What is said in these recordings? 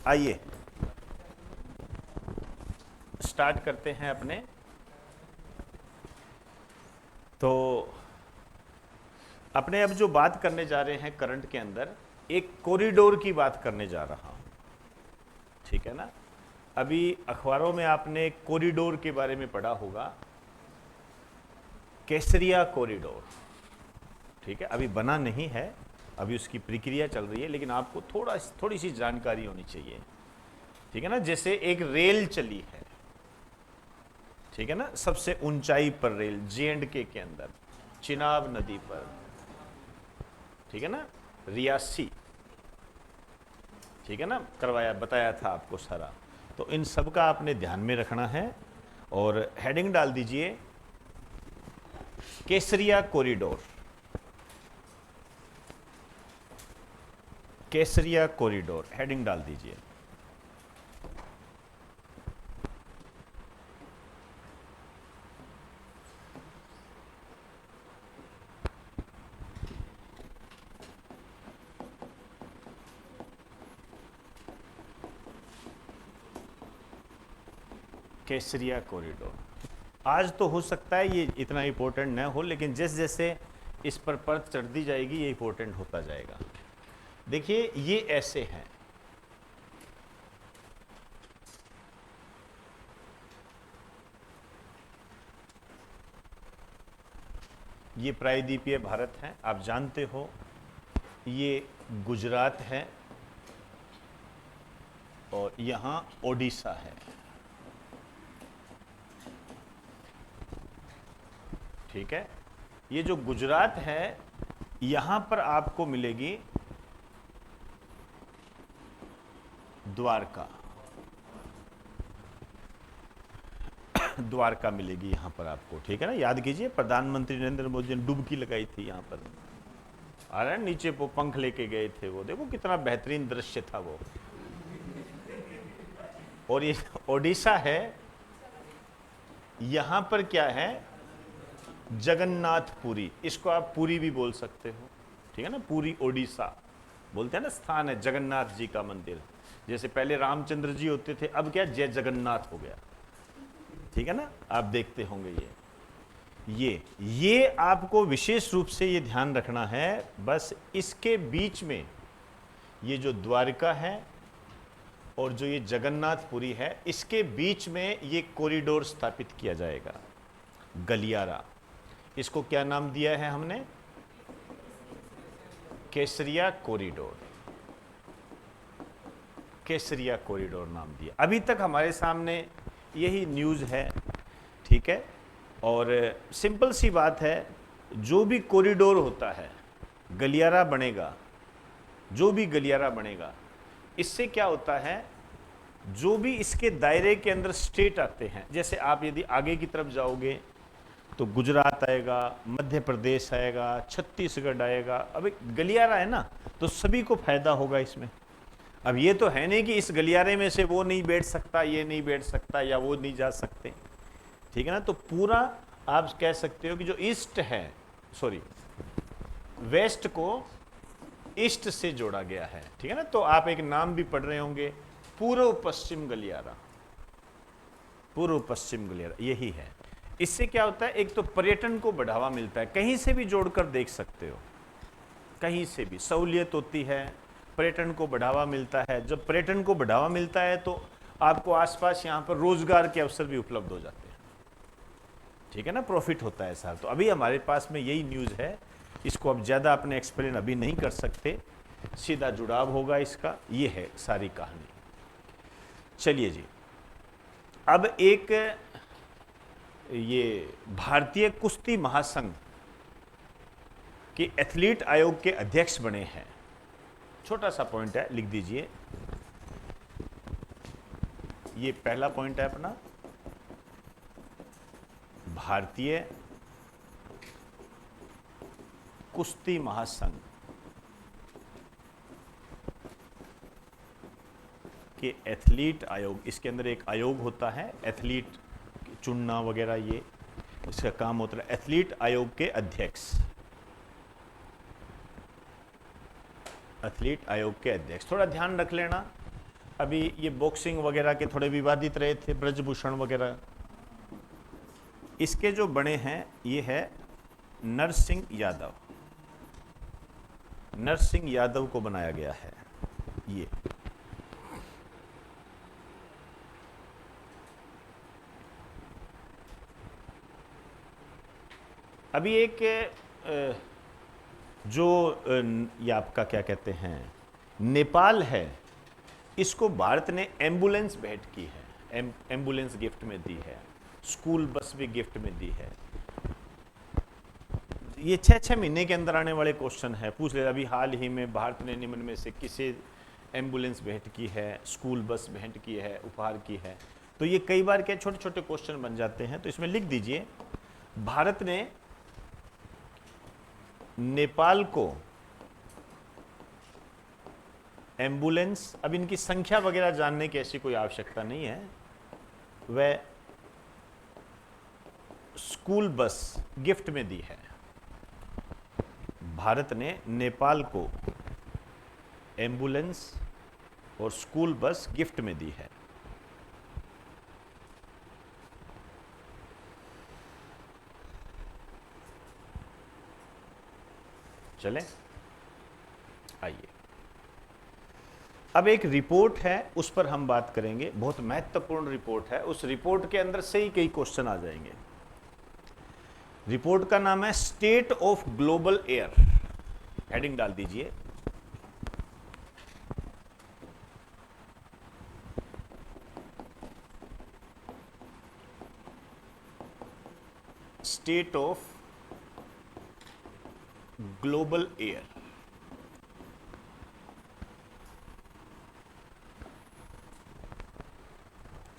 आइए स्टार्ट करते हैं अपने। तो अपने अब जो बात करने जा रहे हैं करंट के अंदर, एक कॉरिडोर की बात करने जा रहा हूं, ठीक है ना। अभी अखबारों में आपने कॉरिडोर के बारे में पढ़ा होगा, केसरिया कॉरिडोर, ठीक है। अभी बना नहीं है, अभी उसकी प्रक्रिया चल रही है, लेकिन आपको थोड़ी सी जानकारी होनी चाहिए, ठीक है ना। जैसे एक रेल चली है, ठीक है ना, सबसे ऊंचाई पर रेल J&K के अंदर चिनाब नदी पर, ठीक है ना, रियासी, ठीक है ना, करवाया बताया था आपको सारा। तो इन सब का आपने ध्यान में रखना है और हेडिंग डाल दीजिए केसरिया कॉरिडोर। केसरिया कॉरिडोर हेडिंग डाल दीजिए। केसरिया कॉरिडोर। आज तो हो सकता है ये इतना इंपॉर्टेंट न हो, लेकिन जैसे जैसे इस पर परत चढ़ती जाएगी ये इंपॉर्टेंट होता जाएगा। देखिए ये ऐसे हैं, ये प्रायद्वीपीय भारत है, आप जानते हो। ये गुजरात है और यहाँ ओडिशा है, ठीक है। ये जो गुजरात है यहां पर आपको मिलेगी द्वारका। द्वारका मिलेगी यहां पर आपको, ठीक है ना। याद कीजिए प्रधानमंत्री नरेंद्र मोदी ने डुबकी लगाई थी यहां पर, आ रहा है नीचे वो पंख लेके गए थे, वो देखो कितना बेहतरीन दृश्य था वो। और ये ओडिशा है, यहां पर क्या है, जगन्नाथपुरी, इसको आप पुरी भी बोल सकते हो, ठीक है ना। पुरी ओडिशा बोलते हैं ना, स्थान है जगन्नाथ जी का मंदिर। जैसे पहले रामचंद्र जी होते थे, अब क्या जय जगन्नाथ हो गया, ठीक है ना। आप देखते होंगे ये आपको विशेष रूप से ये ध्यान रखना है। बस इसके बीच में ये जो द्वारका है और जो ये जगन्नाथपुरी है, इसके बीच में ये कॉरिडोर स्थापित किया जाएगा, गलियारा। इसको क्या नाम दिया है हमने, केसरिया कॉरिडोर। केसरिया कॉरिडोर नाम दिया। अभी तक हमारे सामने यही न्यूज़ है, ठीक है। और सिंपल सी बात है, जो भी कॉरिडोर होता है, गलियारा बनेगा, जो भी गलियारा बनेगा, इससे क्या होता है, जो भी इसके दायरे के अंदर स्टेट आते हैं, जैसे आप यदि आगे की तरफ जाओगे तो गुजरात आएगा, मध्य प्रदेश आएगा, छत्तीसगढ़ आएगा। अब एक गलियारा है ना, तो सभी को फायदा होगा इसमें। अब ये तो है नहीं कि इस गलियारे में से वो नहीं बैठ सकता, ये नहीं बैठ सकता, या वो नहीं जा सकते, ठीक है ना। तो पूरा आप कह सकते हो कि जो ईस्ट है, सॉरी वेस्ट को ईस्ट से जोड़ा गया है, ठीक है ना। तो आप एक नाम भी पढ़ रहे होंगे, पूर्व पश्चिम गलियारा। पूर्व पश्चिम गलियारा यही है। इससे क्या होता है, एक तो पर्यटन को बढ़ावा मिलता है, कहीं से भी जोड़कर देख सकते हो, कहीं से भी सहूलियत होती है, पर्यटन को बढ़ावा मिलता है। जब पर्यटन को बढ़ावा मिलता है तो आपको आसपास यहाँ पर रोजगार के अवसर भी उपलब्ध हो जाते हैं, ठीक है ना, प्रॉफिट होता है सर। तो अभी हमारे पास में यही न्यूज़ है, इसको अब ज़्यादा अपने एक्सप्लेन अभी नहीं कर सकते, सीधा जुड़ाव होगा इसका, ये है सारी कहानी। चलिए जी, अब एक ये भारतीय कुश्ती महासंघ के एथलीट आयोग के अध्यक्ष बने हैं। छोटा सा पॉइंट है, लिख दीजिए, ये पहला पॉइंट है अपना, भारतीय कुश्ती महासंघ के एथलीट आयोग। इसके अंदर एक आयोग होता है, एथलीट चुनना वगैरह, ये इसका काम होता है। एथलीट आयोग के अध्यक्ष, एथलीट आयोग के अध्यक्ष, थोड़ा ध्यान रख लेना। अभी ये बॉक्सिंग वगैरह के थोड़े विवादित रहे थे, ब्रजभूषण वगैरह। इसके जो बने हैं ये है नरसिंह यादव। नरसिंह यादव को बनाया गया है ये। अभी एक जो ये आपका क्या कहते हैं नेपाल है, इसको भारत ने एम्बुलेंस भेंट की है, एम्बुलेंस गिफ्ट में दी है, स्कूल बस भी गिफ्ट में दी है। ये 6-6 महीने के अंदर आने वाले क्वेश्चन है, पूछ ले। अभी हाल ही में भारत ने निम्न में से किसे एम्बुलेंस भेंट की है, स्कूल बस भेंट की है, उपहार की है। तो ये कई बार क्या छोटे छोटे क्वेश्चन बन जाते हैं। तो इसमें लिख दीजिए भारत ने नेपाल को एम्बुलेंस, अब इनकी संख्या वगैरह जानने की ऐसी कोई आवश्यकता नहीं है, वह स्कूल बस गिफ्ट में दी है। भारत ने नेपाल को एम्बुलेंस और स्कूल बस गिफ्ट में दी है। चलें, आइए अब एक रिपोर्ट है उस पर हम बात करेंगे। बहुत महत्वपूर्ण रिपोर्ट है, उस रिपोर्ट के अंदर से ही कई क्वेश्चन आ जाएंगे। रिपोर्ट का नाम है state of global air. Heading डाल दीजिए। State of global air.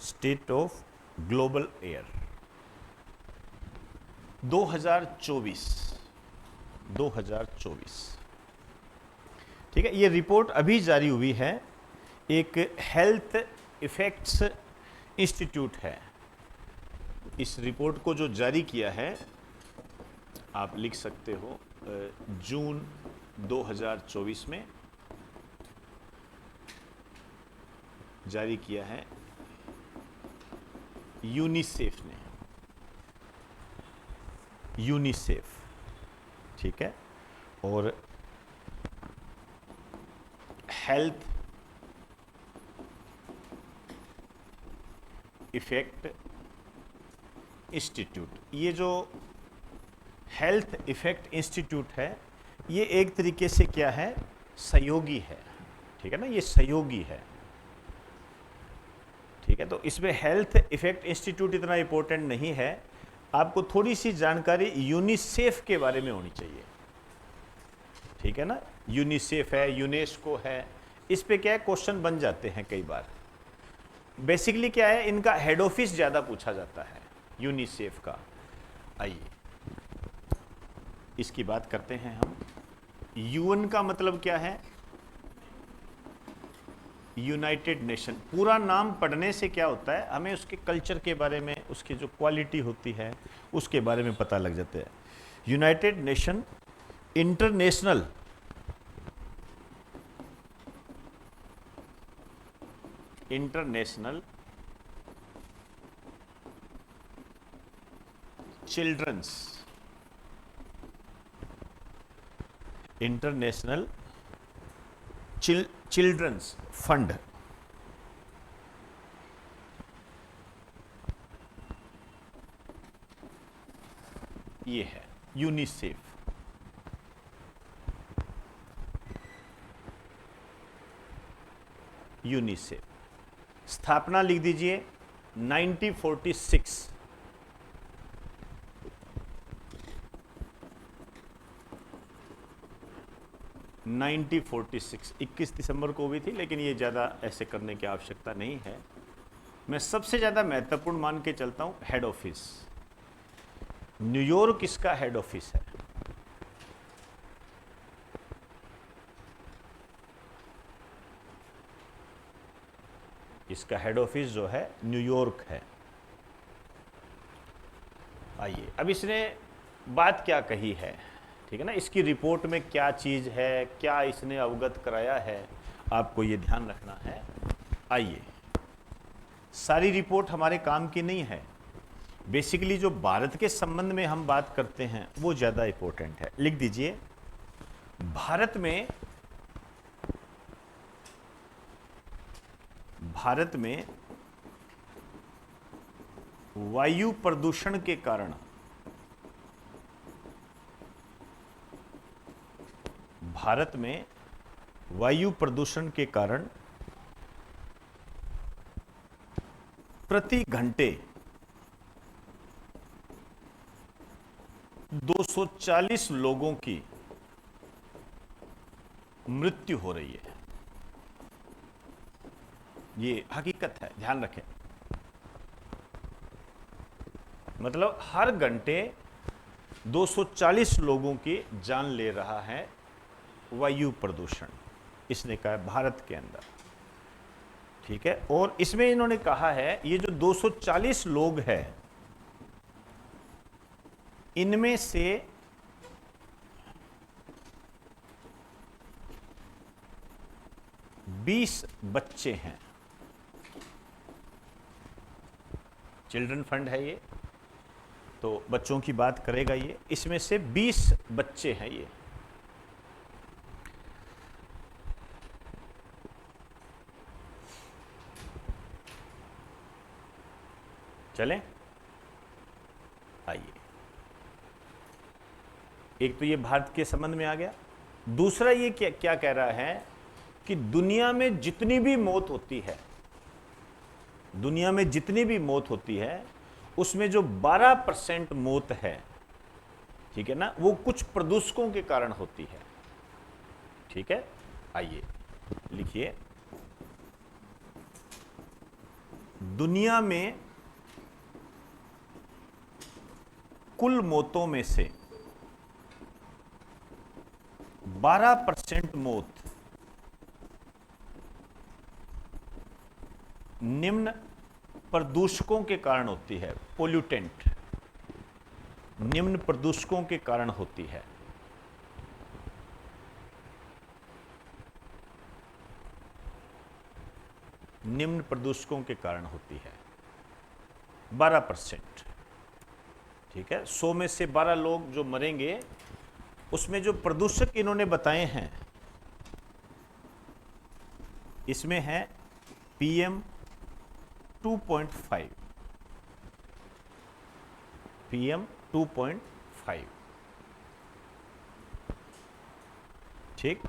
State of global air 2024। ठीक है, ये रिपोर्ट अभी जारी हुई है। एक हेल्थ इफेक्ट्स इंस्टीट्यूट है। इस रिपोर्ट को जो जारी किया है आप लिख सकते हो जून 2024 में जारी किया है यूनिसेफ ने। यूनिसेफ, ठीक है। और हेल्थ इफेक्ट इंस्टीट्यूट, ये जो हेल्थ इफेक्ट इंस्टीट्यूट है ये एक तरीके से क्या है, सहयोगी है। ठीक है ना, ये सहयोगी है। ठीक है, तो इसमें हेल्थ इफेक्ट इंस्टीट्यूट इतना इंपॉर्टेंट नहीं है। आपको थोड़ी सी जानकारी यूनिसेफ के बारे में होनी चाहिए। ठीक है ना, यूनिसेफ है, यूनेस्को है, इस पे क्या है क्वेश्चन बन जाते हैं कई बार। बेसिकली क्या है, इनका हेड ऑफिस ज़्यादा पूछा जाता है यूनिसेफ का। आइए इसकी बात करते हैं हम। यूएन का मतलब क्या है, यूनाइटेड नेशन। पूरा नाम पढ़ने से क्या होता है, हमें उसके कल्चर के बारे में, उसकी जो क्वालिटी होती है उसके बारे में पता लग जाता है। United Nation international international children's fund. ये है यूनिसेफ। यूनिसेफ स्थापना लिख दीजिए 1946। 21 दिसंबर को हुई थी, लेकिन ये ज़्यादा ऐसे करने की आवश्यकता नहीं है। मैं सबसे ज़्यादा महत्वपूर्ण मान के चलता हूँ हेड ऑफिस। न्यूयॉर्क इसका हेड ऑफिस है। इसका हेड ऑफिस जो है न्यूयॉर्क है। आइए अब इसने बात क्या कही है, ठीक है ना, इसकी रिपोर्ट में क्या चीज़ है, क्या इसने अवगत कराया है, आपको ये ध्यान रखना है। आइए, सारी रिपोर्ट हमारे काम की नहीं है, बेसिकली जो भारत के संबंध में हम बात करते हैं वो ज़्यादा इंपॉर्टेंट है। लिख दीजिए, भारत में वायु प्रदूषण के कारण प्रति घंटे 240 लोगों की मृत्यु हो रही है। ये हकीकत है, ध्यान रखें। मतलब हर घंटे 240 लोगों की जान ले रहा है वायु प्रदूषण, इसने कहा है भारत के अंदर, ठीक है। और इसमें इन्होंने कहा है ये जो 240 लोग हैं, इनमें से 20 बच्चे हैं। चिल्ड्रन फंड है ये, तो बच्चों की बात करेगा ये। इसमें से 20 बच्चे हैं ये। चलें, आइए, एक तो ये भारत के संबंध में आ गया। दूसरा ये क्या कह रहा है कि दुनिया में जितनी भी मौत होती है, उसमें जो 12% मौत है, ठीक है ना, वो कुछ प्रदूषकों के कारण होती है, ठीक है। आइए लिखिए, दुनिया में कुल मौतों में से 12% मौत निम्न प्रदूषकों के कारण होती है। पोल्यूटेंट, निम्न प्रदूषकों के कारण होती है। निम्न प्रदूषकों के कारण होती है 12%, ठीक है। 100 में से 12 लोग जो मरेंगे, उसमें जो प्रदूषक इन्होंने बताए हैं, इसमें है PM 2.5, PM 2.5, ठीक।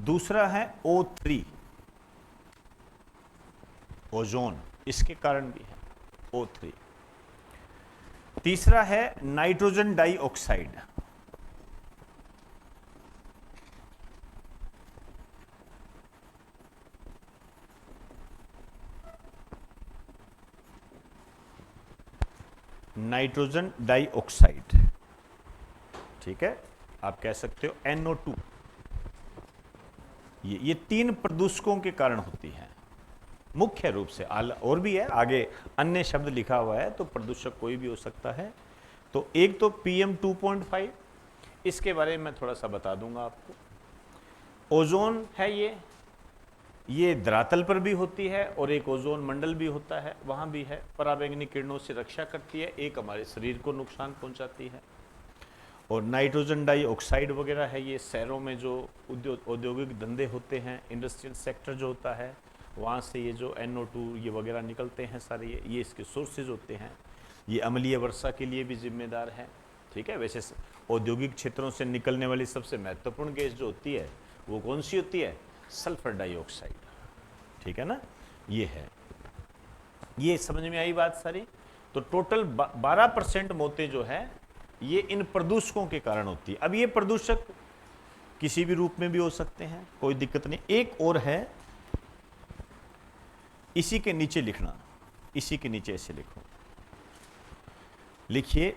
दूसरा है O3, ओजोन, इसके कारण भी है O3। तीसरा है नाइट्रोजन डाइऑक्साइड, नाइट्रोजन डाइऑक्साइड, ठीक है, आप कह सकते हो NO2। ये 3 प्रदूषकों के कारण होती है मुख्य रूप से। और भी है, आगे अन्य शब्द लिखा हुआ है, तो प्रदूषक कोई भी हो सकता है। तो एक तो PM 2.5, इसके बारे में मैं थोड़ा सा बता दूंगा आपको। ओजोन है ये धरातल पर भी होती है, और एक ओजोन मंडल भी होता है, वहाँ भी है। पराबैंगनी किरणों से रक्षा करती है, एक हमारे शरीर को नुकसान पहुँचाती है। और नाइट्रोजन डाइऑक्साइड वगैरह है, ये शहरों में जो औद्योगिक धंधे होते हैं, इंडस्ट्रियल सेक्टर जो होता है, वहाँ से ये जो NO2 ये वगैरह निकलते हैं सारे, ये इसके सोर्सेज होते हैं। ये अम्लीय वर्षा के लिए भी जिम्मेदार है, ठीक है। वैसे औद्योगिक क्षेत्रों से निकलने वाली सबसे महत्वपूर्ण गैस जो होती है, वो कौन सी होती है? सल्फर डाइऑक्साइड, ठीक है ना। ये है, ये समझ में आई बात सारी। तो टोटल 12% मौतें जो है, ये इन प्रदूषकों के कारण होती है। अब ये प्रदूषक किसी भी रूप में भी हो सकते हैं, कोई दिक्कत नहीं। एक और है, इसी के नीचे लिखना, इसी के नीचे ऐसे लिखो, लिखिए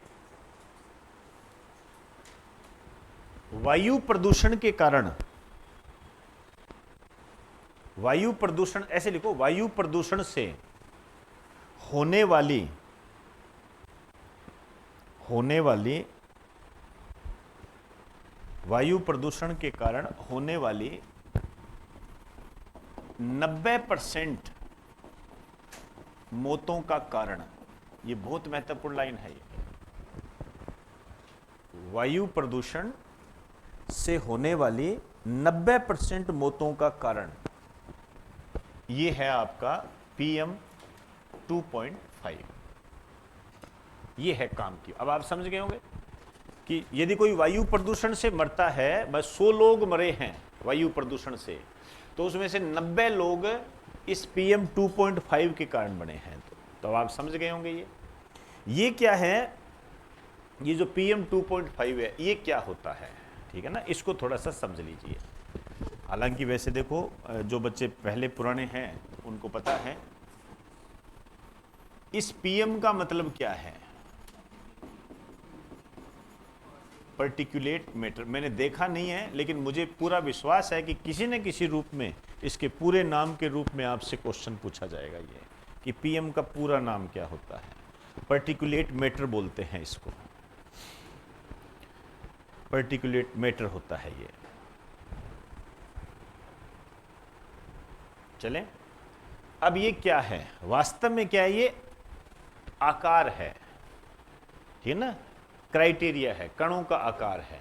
वायु प्रदूषण के कारण, वायु प्रदूषण ऐसे लिखो, वायु प्रदूषण से होने वाली वायु प्रदूषण के कारण होने वाली 90% मौतों का कारण, ये बहुत महत्वपूर्ण लाइन है। ये वायु प्रदूषण से होने वाली 90% मौतों का कारण ये है आपका PM 2.5। ये है काम की। अब आप समझ गए होंगे कि यदि कोई वायु प्रदूषण से मरता है, बस 100 लोग मरे हैं वायु प्रदूषण से, तो उसमें से 90 लोग इस PM 2.5 के कारण बने हैं। तो आप समझ गए होंगे ये क्या है, ये जो PM 2.5 है ये क्या होता है, ठीक है ना, इसको थोड़ा सा समझ लीजिए। हालांकि वैसे देखो, जो बच्चे पहले पुराने हैं उनको पता है इस PM का मतलब क्या है। पर्टिकुलेट मैटर मैंने देखा नहीं है, लेकिन मुझे पूरा विश्वास है कि किसी न किसी रूप में इसके पूरे नाम के रूप में आपसे क्वेश्चन पूछा जाएगा ये कि PM का पूरा नाम क्या होता है। पर्टिकुलेट मैटर बोलते हैं इसको, पर्टिकुलेट मैटर होता है ये। चलें, अब ये क्या है वास्तव में, क्या है ये आकार है, ठीक ना, क्राइटेरिया है, कणों का आकार है,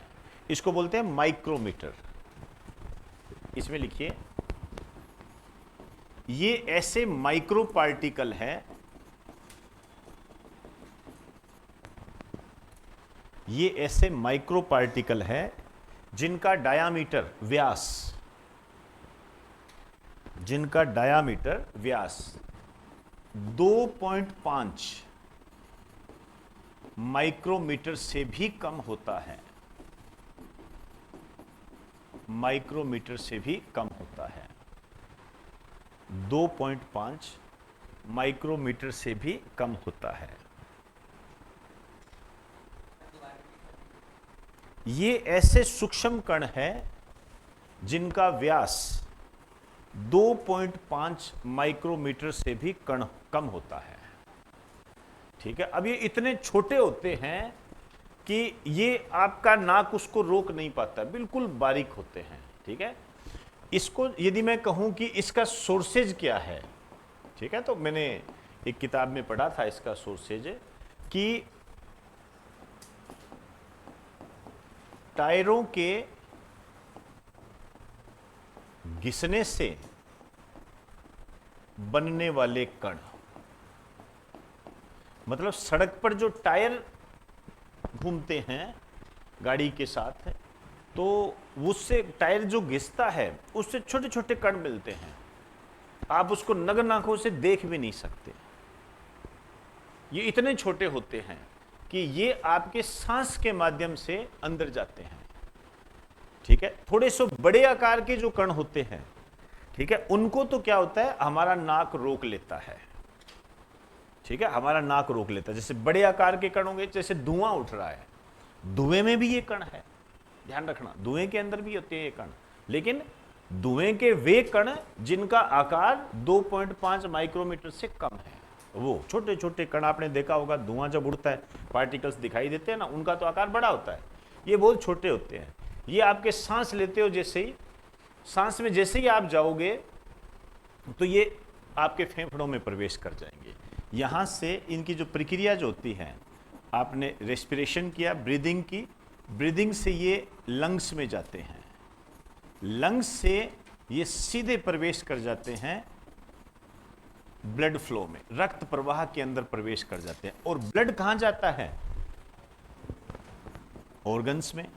इसको बोलते हैं माइक्रोमीटर। इसमें लिखिए, ये ऐसे माइक्रो पार्टिकल है, ये ऐसे माइक्रो पार्टिकल है जिनका डायामीटर व्यास, जिनका डायामीटर व्यास 2.5 माइक्रोमीटर से भी कम होता है, माइक्रोमीटर से भी कम होता है, 2.5 माइक्रोमीटर से भी कम होता है। ये ऐसे सूक्ष्म कण हैं जिनका व्यास 2.5 माइक्रोमीटर से भी कम होता है, ठीक है। अब ये इतने छोटे होते हैं कि ये आपका नाक उसको रोक नहीं पाता, बिल्कुल बारीक होते हैं, ठीक है। इसको यदि मैं कहूं कि इसका सोर्सेज क्या है, ठीक है, तो मैंने एक किताब में पढ़ा था इसका सोर्सेज कि टायरों के घिसने से बनने वाले कण, मतलब सड़क पर जो टायर घूमते हैं गाड़ी के साथ, तो उससे टायर जो घिसता है उससे छोटे छोटे कण मिलते हैं, आप उसको नग्न आंखों से देख भी नहीं सकते। ये इतने छोटे होते हैं कि ये आपके सांस के माध्यम से अंदर जाते हैं, ठीक है। थोड़े से बड़े आकार के जो कण होते हैं, ठीक है, उनको तो क्या होता है, हमारा नाक रोक लेता है, ठीक है, हमारा नाक रोक लेता है। जैसे बड़े आकार के कण होंगे, जैसे धुआं उठ रहा है, धुएं में भी ये कण है, ध्यान रखना, धुएं के अंदर भी होते हैं ये कण, लेकिन धुएं के वे कण जिनका आकार 2.5 माइक्रोमीटर से कम है, वो छोटे छोटे कण आपने देखा होगा, धुआं जब उड़ता है पार्टिकल्स दिखाई देते हैं ना, उनका तो आकार बड़ा होता है, ये बहुत छोटे होते हैं। ये आपके सांस लेते हो, जैसे ही सांस में जैसे ही आप जाओगे तो ये आपके फेफड़ों में प्रवेश कर जाएंगे। यहाँ से इनकी जो प्रक्रिया जो होती है, आपने रेस्पिरेशन किया, ब्रीदिंग की, ब्रीदिंग से ये लंग्स में जाते हैं, लंग्स से ये सीधे प्रवेश कर जाते हैं ब्लड फ्लो में, रक्त प्रवाह के अंदर प्रवेश कर जाते हैं। और ब्लड कहाँ जाता है, ऑर्गन्स में,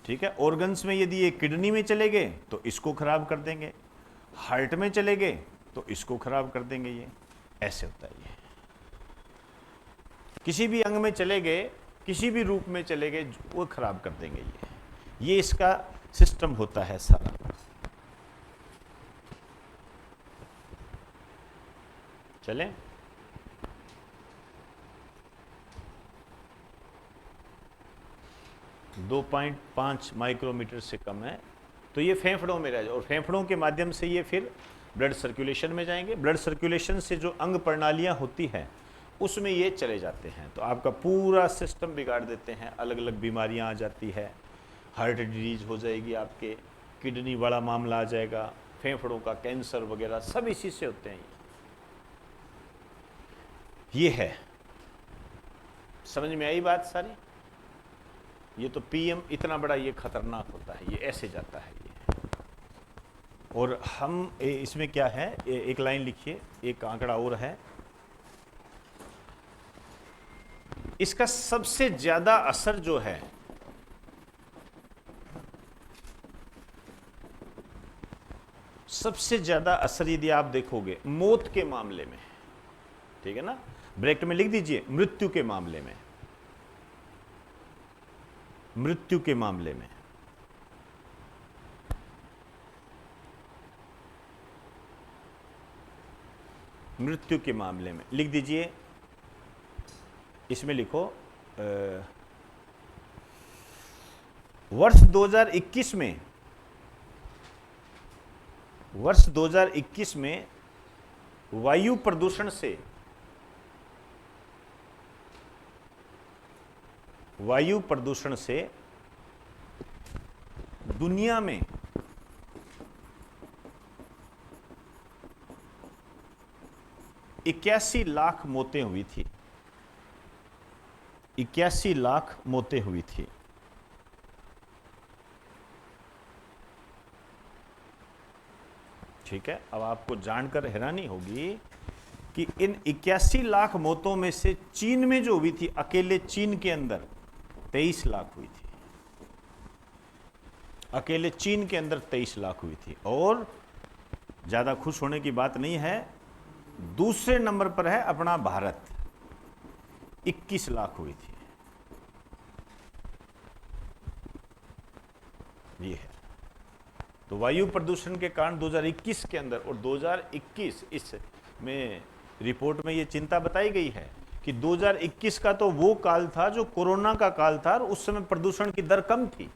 ठीक है। ऑर्गन्स में यदि ये किडनी में चले गए तो इसको खराब कर देंगे, हार्ट में चले गए तो इसको खराब कर देंगे, ये ऐसे होता है। ये किसी भी अंग में चले गए, किसी भी रूप में चले गए, वो खराब कर देंगे। ये इसका सिस्टम होता है सारा। चलें, दो 2.5 माइक्रोमीटर से कम है, तो ये फेफड़ों में रह जाए, और फेफड़ों के माध्यम से ये फिर ब्लड सर्कुलेशन में जाएंगे। ब्लड सर्कुलेशन से जो अंग प्रणालियां होती हैं उसमें ये चले जाते हैं, तो आपका पूरा सिस्टम बिगाड़ देते हैं, अलग अलग बीमारियां आ जाती है, हार्ट डिजीज हो जाएगी, आपके किडनी वाला मामला आ जाएगा, फेफड़ों का कैंसर वगैरह सब इसी से होते हैं। ये है, समझ में आई बात सारी? ये तो पीएम इतना बड़ा ये खतरनाक होता है, ये ऐसे जाता है ये। और हम इसमें क्या है, एक लाइन लिखिए, एक आंकड़ा और है। इसका सबसे ज्यादा असर जो है सबसे ज्यादा असर यदि आप देखोगे मौत के मामले में, ठीक है ना, ब्रैकेट में लिख दीजिए मृत्यु के मामले में, मृत्यु के मामले में। मृत्यु के मामले में लिख दीजिए, इसमें लिखो वर्ष 2021 में, वर्ष 2021 में वायु प्रदूषण से, वायु प्रदूषण से दुनिया में 81 लाख मौतें हुई थी, 81 लाख मौतें हुई थी। ठीक है, अब आपको जानकर हैरानी होगी कि इन 81 लाख मौतों में से चीन में जो हुई थी, अकेले चीन के अंदर 23 लाख हुई थी, अकेले चीन के अंदर 23 लाख हुई थी। और ज्यादा खुश होने की बात नहीं है, दूसरे नंबर पर है अपना भारत, 21 लाख हुई थी। ये है, तो वायु प्रदूषण के कारण 2021 के अंदर, और 2021 इस में रिपोर्ट में ये चिंता बताई गई है कि 2021 का तो वो काल था जो कोरोना का काल था, और उस समय प्रदूषण की दर कम थी।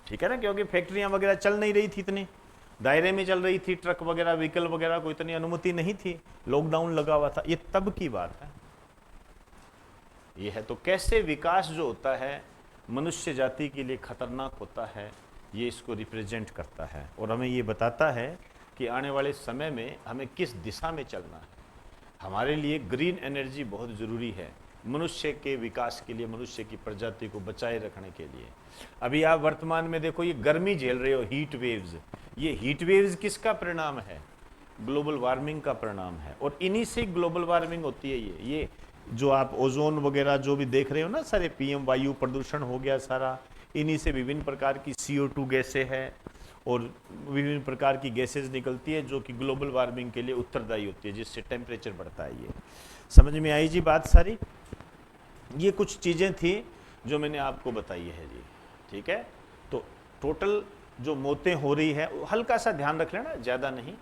ठीक है ना, क्योंकि फैक्ट्रियां वगैरह चल नहीं रही थी, इतने दायरे में चल रही थी, ट्रक वगैरह व्हीकल वगैरह को इतनी अनुमति नहीं थी, लॉकडाउन लगा हुआ था, ये तब की बात है। ये है, तो कैसे विकास जो होता है मनुष्य जाति के लिए खतरनाक होता है, ये इसको रिप्रेजेंट करता है और हमें ये बताता है कि आने वाले समय में हमें किस दिशा में चलना है। हमारे लिए ग्रीन एनर्जी बहुत ज़रूरी है मनुष्य के विकास के लिए, मनुष्य की प्रजाति को बचाए रखने के लिए। अभी आप वर्तमान में देखो, ये गर्मी झेल रहे हो, हीट वेव्स, ये हीट वेव्स किसका परिणाम है? ग्लोबल वार्मिंग का परिणाम है। और इन्हीं से ग्लोबल वार्मिंग होती है। ये जो आप ओजोन वगैरह जो भी देख रहे हो ना, सारे पीएम वायु प्रदूषण हो गया सारा, इन्हीं से विभिन्न प्रकार की CO2 गैसें हैं और विभिन्न प्रकार की गैसेज निकलती है जो कि ग्लोबल वार्मिंग के लिए उत्तरदायी होती है, जिससे टेम्परेचर बढ़ता है। ये समझ में आई जी बात सारी? ये कुछ चीज़ें थी जो मैंने आपको बताई है जी। ठीक है, तो टोटल जो मौतें हो रही है हल्का सा ध्यान रख लेना, ज़्यादा नहीं।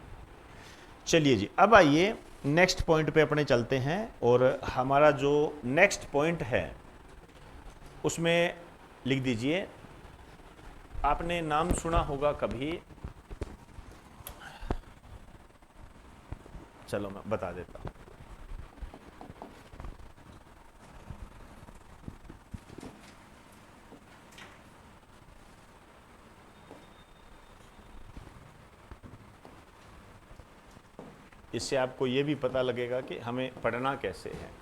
चलिए जी, अब आइए नेक्स्ट पॉइंट पे अपने चलते हैं। और हमारा जो नेक्स्ट पॉइंट है उसमें लिख दीजिए, आपने नाम सुना होगा कभी, चलो मैं बता देता हूं। इससे आपको ये भी पता लगेगा कि हमें पढ़ना कैसे है।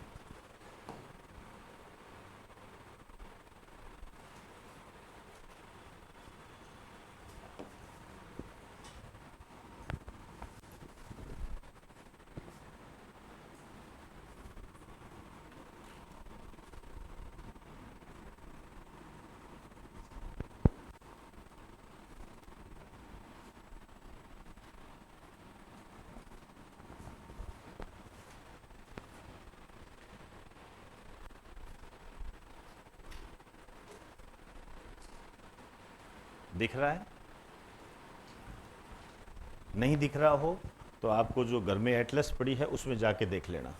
दिख रहा है? नहीं दिख रहा हो तो आपको जो घर में एटलस पड़ी है उसमें जाके देख लेना।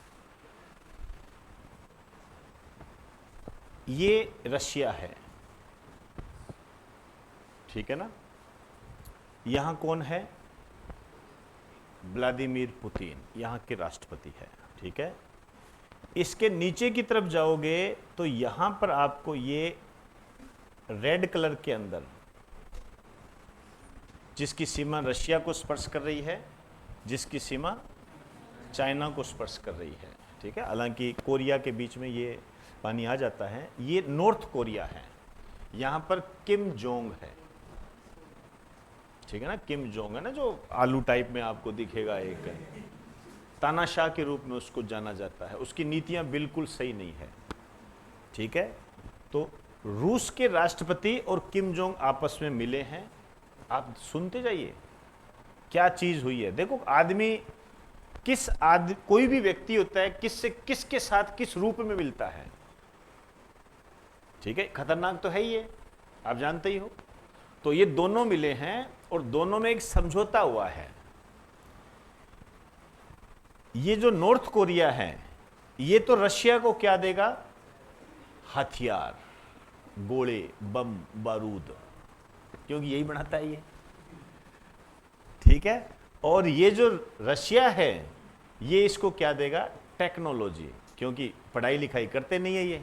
ये रशिया है, ठीक है ना। यहां कौन है? व्लादिमीर पुतिन, यहां के राष्ट्रपति है। ठीक है, इसके नीचे की तरफ जाओगे तो यहां पर आपको ये रेड कलर के अंदर जिसकी सीमा रशिया को स्पर्श कर रही है, जिसकी सीमा चाइना को स्पर्श कर रही है। ठीक है, हालांकि कोरिया के बीच में ये पानी आ जाता है। ये नॉर्थ कोरिया है, यहाँ पर किम जोंग है। ठीक है ना, किम जोंग है ना, जो आलू टाइप में आपको दिखेगा, एक तानाशाह के रूप में उसको जाना जाता है। उसकी नीतियां बिल्कुल सही नहीं है। ठीक है, तो रूस के राष्ट्रपति और किम जोंग आपस में मिले हैं। आप सुनते जाइए क्या चीज हुई है। देखो आदमी कोई भी व्यक्ति होता है किससे किसके साथ किस रूप में मिलता है। ठीक है, खतरनाक तो है ही है, आप जानते ही हो। तो ये दोनों मिले हैं और दोनों में एक समझौता हुआ है। ये जो नॉर्थ कोरिया है ये तो रशिया को क्या देगा, हथियार, गोले, बम, बारूद, क्योंकि यही बनाता है ये। ठीक है, और ये जो रशिया है ये इसको क्या देगा, टेक्नोलॉजी, क्योंकि पढ़ाई लिखाई करते नहीं है ये,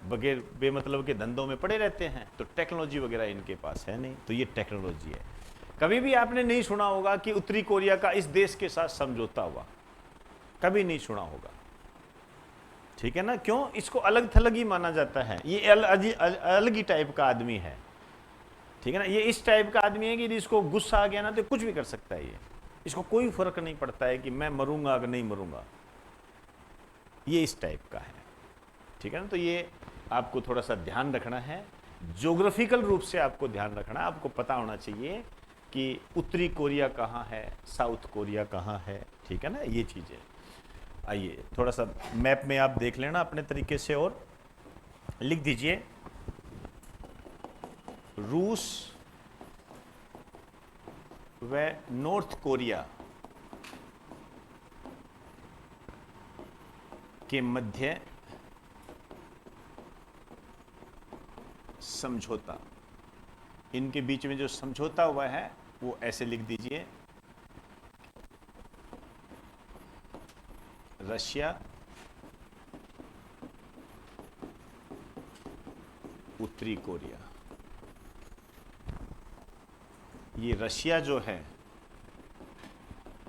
बगैर बेमतलब के धंधों में पड़े रहते हैं, तो टेक्नोलॉजी वगैरह इनके पास है नहीं, तो ये टेक्नोलॉजी है। कभी भी आपने नहीं सुना होगा कि उत्तरी कोरिया का इस देश के साथ समझौता हुआ, कभी नहीं सुना होगा। ठीक है ना, क्यों, इसको अलग थलग ही माना जाता है। ये अलग ही टाइप का आदमी है। ठीक है ना, ये इस टाइप का आदमी है कि इसको गुस्सा आ गया ना तो कुछ भी कर सकता है। ये इसको कोई फर्क नहीं पड़ता है कि मैं मरूंगा कि नहीं मरूंगा, ये इस टाइप का है। ठीक है ना, तो ये आपको थोड़ा सा ध्यान रखना है, ज्योग्राफिकल रूप से आपको ध्यान रखना है। आपको पता होना चाहिए कि उत्तरी कोरिया कहाँ है, साउथ कोरिया कहाँ है। ठीक है ना, ये चीज़ें। आइए थोड़ा सा मैप में आप देख लेना अपने तरीके से और लिख दीजिए, रूस व नॉर्थ कोरिया के मध्य समझौता। इनके बीच में जो समझौता हुआ है वो ऐसे लिख दीजिए, रशिया उत्तरी कोरिया। ये रशिया जो है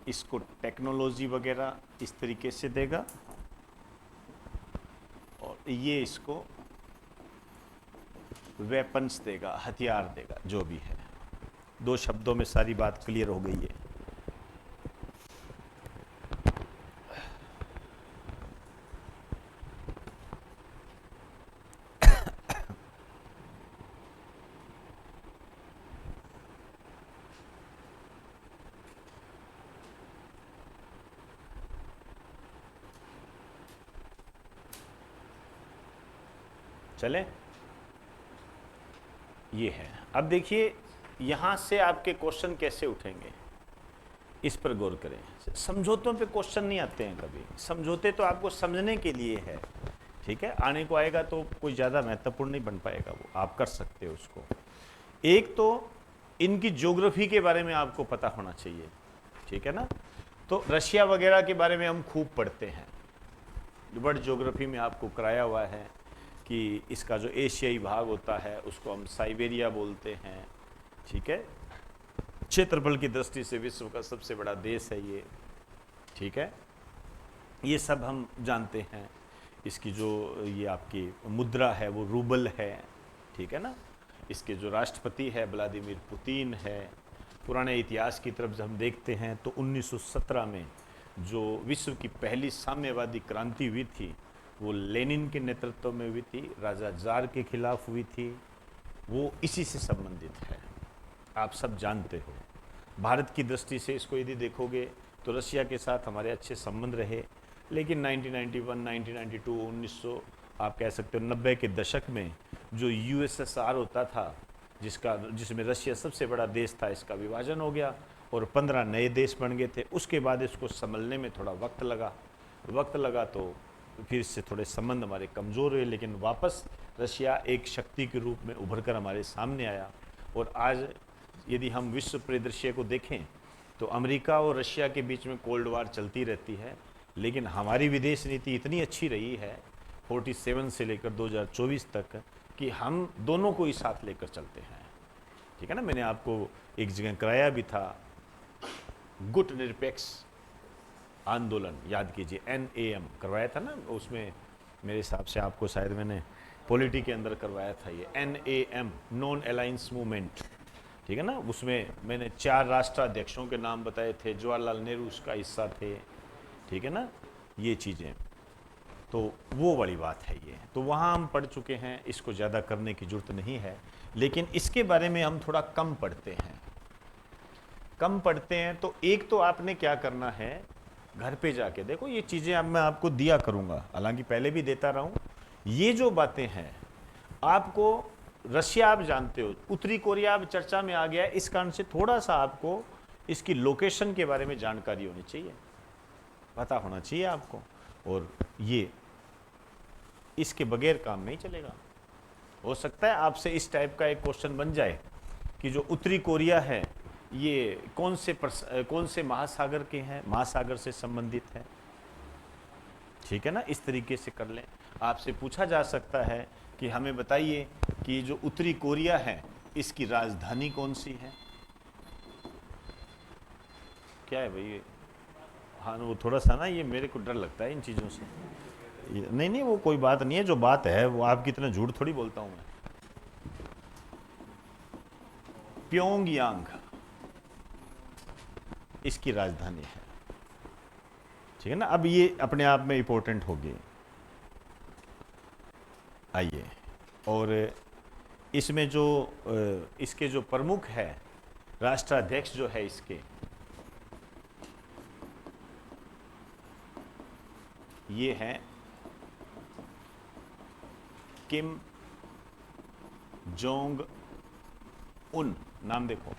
इसको टेक्नोलॉजी वगैरह इस तरीके से देगा और ये इसको वेपन्स देगा, हथियार देगा, जो भी है। दो शब्दों में सारी बात क्लियर हो गई है। चले, ये है। अब देखिए यहां से आपके क्वेश्चन कैसे उठेंगे, इस पर गौर करें। समझौतों पे क्वेश्चन नहीं आते हैं कभी, समझौते तो आपको समझने के लिए है। ठीक है, आने को आएगा तो कोई ज़्यादा महत्वपूर्ण नहीं बन पाएगा, वो आप कर सकते हो उसको। एक तो इनकी ज्योग्राफी के बारे में आपको पता होना चाहिए। ठीक है ना, तो रशिया वगैरह के बारे में हम खूब पढ़ते हैं, वर्ल्ड ज्योग्राफी में आपको कराया हुआ है कि इसका जो एशियाई भाग होता है उसको हम साइबेरिया बोलते हैं। ठीक है, क्षेत्रफल की दृष्टि से विश्व का सबसे बड़ा देश है ये। ठीक है, ये सब हम जानते हैं। इसकी जो ये आपकी मुद्रा है वो रूबल है। ठीक है ना, इसके जो राष्ट्रपति है व्लादिमीर पुतिन है। पुराने इतिहास की तरफ जब हम देखते हैं तो 1917 में जो विश्व की पहली साम्यवादी क्रांति हुई थी वो लेनिन के नेतृत्व में हुई थी, राजा जार के खिलाफ हुई थी, वो इसी से संबंधित है। आप सब जानते हो। भारत की दृष्टि से इसको यदि देखोगे तो रशिया के साथ हमारे अच्छे संबंध रहे, लेकिन 1991, 1992, 1900 आप कह सकते हो 90 के दशक में जो यूएसएसआर होता था, जिसमें रशिया सबसे बड़ा देश था, इसका विभाजन हो गया और 15 नए देश बन गए थे। उसके बाद इसको संभलने में थोड़ा वक्त लगा तो फिर इससे थोड़े संबंध हमारे कमज़ोर हुए, लेकिन वापस रशिया एक शक्ति के रूप में उभर कर हमारे सामने आया। और आज यदि हम विश्व परिदृश्य को देखें तो अमेरिका और रशिया के बीच में कोल्ड वार चलती रहती है, लेकिन हमारी विदेश नीति इतनी अच्छी रही है 47 से लेकर 2024 तक कि हम दोनों को ही साथ लेकर चलते हैं। ठीक है ना। मैंने आपको एक जगह कराया भी था, गुट निरपेक्ष आंदोलन, याद कीजिए, NAM करवाया था ना उसमें, मेरे हिसाब से आपको शायद मैंने पॉलिटी के अंदर करवाया था ये NAM, नॉन अलायंस मूवमेंट, ठीक है ना। उसमें मैंने 4 राष्ट्राध्यक्षों के नाम बताए थे, जवाहरलाल नेहरू उसका हिस्सा थे, ठीक है ना, ये चीज़ें। तो वो वाली बात है ये, तो वहाँ हम पढ़ चुके हैं, इसको ज़्यादा करने की ज़रूरत नहीं है। लेकिन इसके बारे में हम थोड़ा कम पढ़ते हैं, कम पढ़ते हैं। तो एक तो आपने क्या करना है, घर पे जाके देखो, ये चीज़ें अब मैं आपको दिया करूँगा, हालांकि पहले भी देता रहा हूँ। ये जो बातें हैं आपको, रशिया आप जानते हो, उत्तरी कोरिया अब चर्चा में आ गया है, इस कारण से थोड़ा सा आपको इसकी लोकेशन के बारे में जानकारी होनी चाहिए, पता होना चाहिए आपको। और ये इसके बगैर काम नहीं चलेगा। हो सकता है आपसे इस टाइप का एक क्वेश्चन बन जाए कि जो उत्तरी कोरिया है ये कौन से महासागर के हैं, महासागर से संबंधित है, ठीक है ना। इस तरीके से कर लें। आपसे पूछा जा सकता है कि हमें बताइए कि जो उत्तरी कोरिया है इसकी राजधानी कौन सी है। क्या है भाई, हाँ वो थोड़ा सा ना, ये मेरे को डर लगता है इन चीज़ों से। नहीं नहीं, वो कोई बात नहीं है, जो बात है वो आपकी तरह झूठ थोड़ी बोलता हूँ मैं। प्योंगयांग इसकी राजधानी है, ठीक है ना। अब ये अपने आप में इंपॉर्टेंट होगी। आइए, और इसमें जो इसके जो प्रमुख है, राष्ट्राध्यक्ष जो है इसके, ये हैं किम जोंग उन। नाम देखो,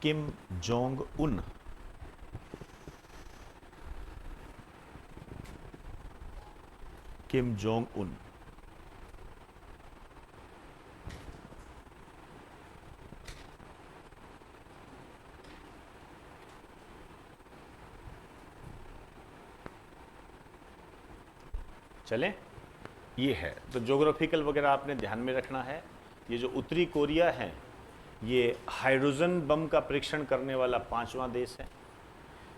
Kim Jong Un. Kim Jong Un. चले, ये है। तो ज्योग्राफिकल वगैरह आपने ध्यान में रखना है। ये जो उत्तरी कोरिया है ये हाइड्रोजन बम का परीक्षण करने वाला 5वां देश है,